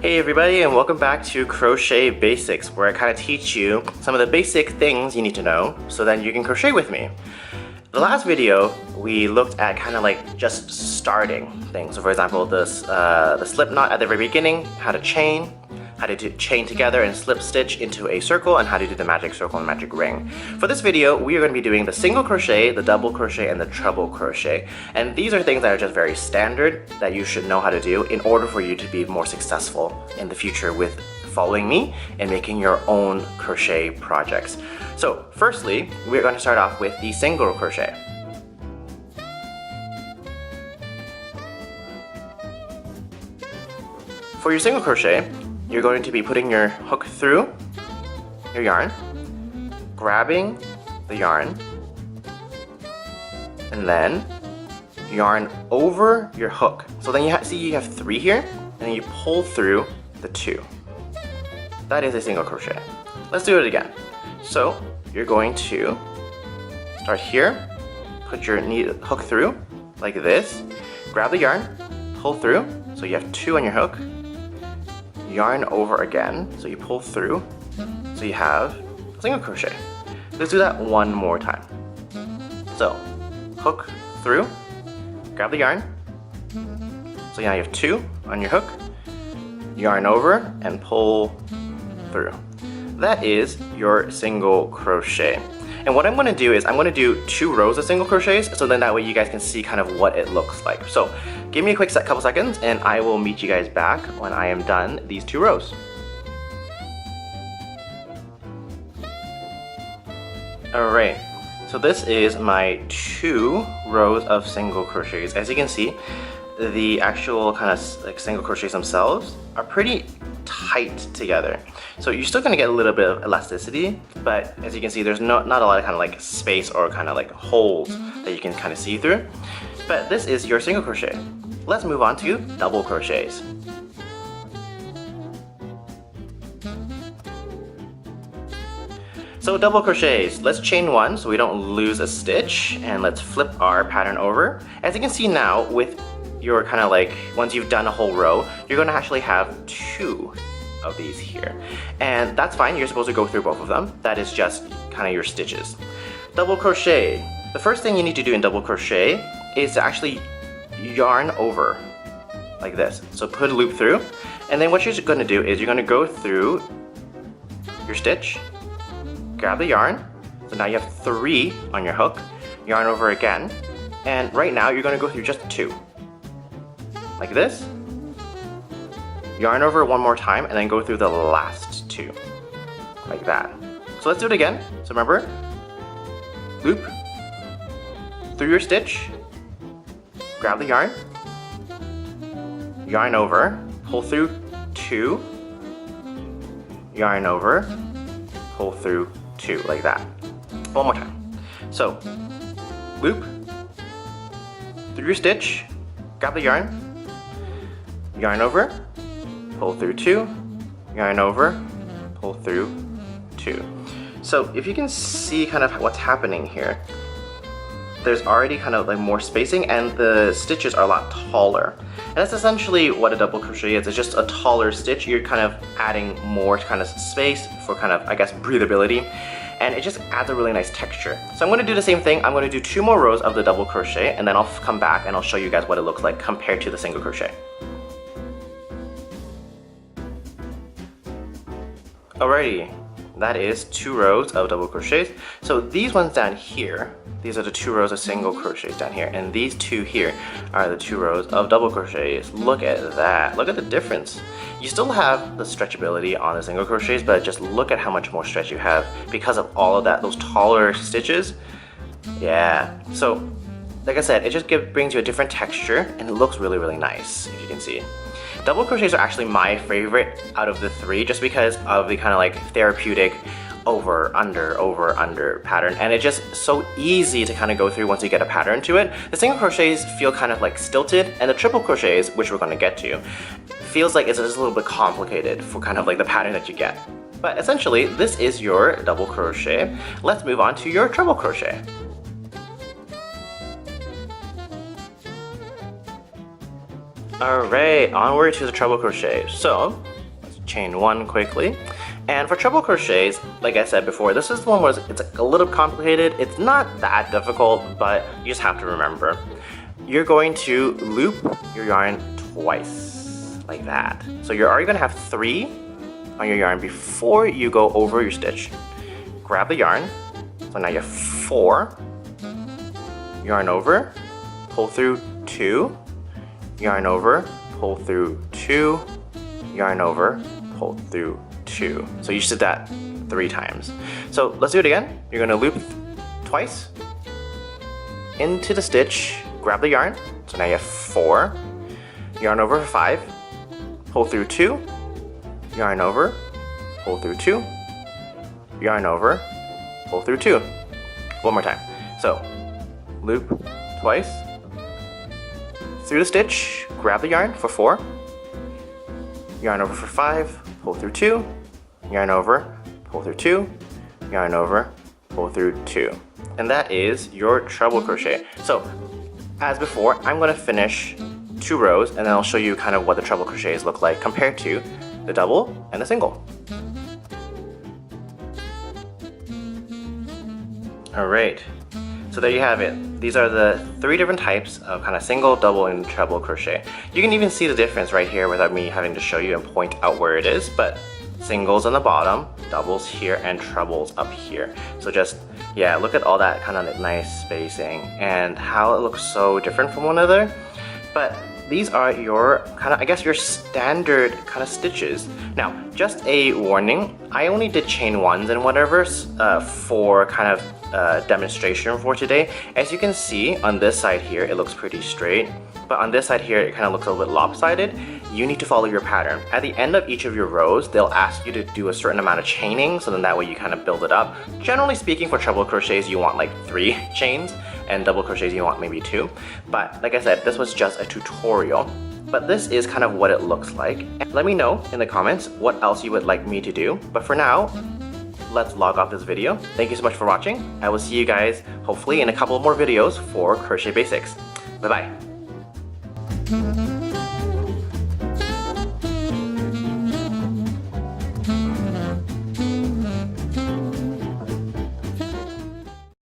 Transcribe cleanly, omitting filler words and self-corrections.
Hey everybody, and welcome back to Crochet Basics, where I kind of teach you some of the basic things you need to know so that you can crochet with me. The last video, we looked at kind of like just starting things. So for example, the slip knot at the very beginning, how to chain chain together and slip stitch into a circle, and how to do the magic circle and magic ring. For this video, we are going to be doing the single crochet, the double crochet, and the treble crochet. And these are things that are just very standard that you should know how to do in order for you to be more successful in the future with following me and making your own crochet projects. So firstly, we're going to start off with the single crochet. For your single crochet, you're going to be putting your hook through your yarn, grabbing the yarn, and then yarn over your hook. So then you have 3 here, and then you pull through the 2. That is a single crochet. Let's do it again. So you're going to start here, put your hook through like this, grab the yarn, pull through, so you have 2 on your hook, yarn over again, so you pull through, so you have a single crochet. Let's do that one more time. So hook through, grab the yarn, so now you have 2 on your hook, yarn over, and pull through. That is your single crochet. And what I'm going to do is I'm going to do 2 rows of single crochets, so then that way you guys can see kind of what it looks like. So give me a quick couple seconds and I will meet you guys back when I am done these 2 rows. Alright, so this is my 2 rows of single crochets. As you can see, the actual kind of like single crochets themselves are pretty tight together. So you're still going to get a little bit of elasticity, but as you can see, there's not a lot of kind of like space or kind of like holes that you can kind of see through. But this is your single crochet. Let's move on to double crochets. So double crochets, let's chain 1 so we don't lose a stitch, and let's flip our pattern over. As you can see now, with your kind of like, once you've done a whole row, you're going to actually have 2 of these here. And that's fine, you're supposed to go through both of them. That is just kind of your stitches. Double crochet. The first thing you need to do in double crochet is to actually yarn over like this. So put a loop through, and then what you're going to do is you're going to go through your stitch, grab the yarn, so now you have 3 on your hook, yarn over again, and right now you're going to go through just 2. Like this, yarn over one more time, and then go through the last 2, like that. So let's do it again. So remember, loop through your stitch, grab the yarn, yarn over, pull through 2, yarn over, pull through 2, like that. One more time. So loop through your stitch, grab the yarn, yarn over, pull through 2, yarn over, pull through 2. So if you can see kind of what's happening here, there's already kind of like more spacing, and the stitches are a lot taller. And that's essentially what a double crochet is. It's just a taller stitch. You're kind of adding more kind of space for kind of, I guess, breathability. And it just adds a really nice texture. So I'm going to do the same thing. I'm going to do 2 more rows of the double crochet, and then I'll come back and I'll show you guys what it looks like compared to the single crochet. Alrighty, that is 2 rows of double crochets. So these ones down here, these are the 2 rows of single crochets down here, and these 2 here are the 2 rows of double crochets. Look at that, look at the difference. You still have the stretchability on the single crochets, but just look at how much more stretch you have because of all of that, those taller stitches. Yeah, so like I said, it just brings you a different texture, and it looks really, really nice, if you can see. Double crochets are actually my favorite out of the 3, just because of the kind of like therapeutic over, under pattern, and it's just so easy to kind of go through once you get a pattern to it. The single crochets feel kind of like stilted, and the triple crochets, which we're going to get to, feels like it's just a little bit complicated for kind of like the pattern that you get. But essentially, this is your double crochet. Let's move on to your treble crochet. Alright, onward to the treble crochet. So chain 1 quickly. And for treble crochets, like I said before, this is the one where it's like a little complicated. It's not that difficult, but you just have to remember. You're going to loop your yarn twice, like that. So you're already going to have 3 on your yarn before you go over your stitch. Grab the yarn, so now you have 4, yarn over, pull through 2, yarn over, pull through 2, yarn over, pull through 2. So you just did that 3 times. So let's do it again. You're going to loop twice into the stitch, grab the yarn, so now you have 4, yarn over for 5, pull through 2, yarn over, pull through 2, yarn over, pull through 2. One more time. So loop twice through the stitch, grab the yarn for 4, yarn over for 5, pull through 2, yarn over, pull through 2, yarn over, pull through 2. And that is your treble crochet. So as before, I'm going to finish 2 rows and then I'll show you kind of what the treble crochets look like compared to the double and the single. Alright, so there you have it. These are the 3 different types of kind of single, double, and treble crochet. You can even see the difference right here without me having to show you and point out where it is, but singles on the bottom, doubles here, and trebles up here. So just, yeah, look at all that kind of nice spacing and how it looks so different from one another. But these are your kind of, I guess, your standard kind of stitches. Now, just a warning, I only did chain 1s and whatever for kind of demonstration for today. As you can see on this side here, it looks pretty straight, but on this side here, it kind of looks a little bit lopsided. You need to follow your pattern. At the end of each of your rows, they'll ask you to do a certain amount of chaining, so then that way you kind of build it up. Generally speaking, for treble crochets, you want like 3 chains, and double crochets, you want maybe 2. But like I said, this was just a tutorial. But this is kind of what it looks like. Let me know in the comments what else you would like me to do. But for now, let's log off this video. Thank you so much for watching. I will see you guys hopefully in a couple more videos for Crochet Basics. Bye bye.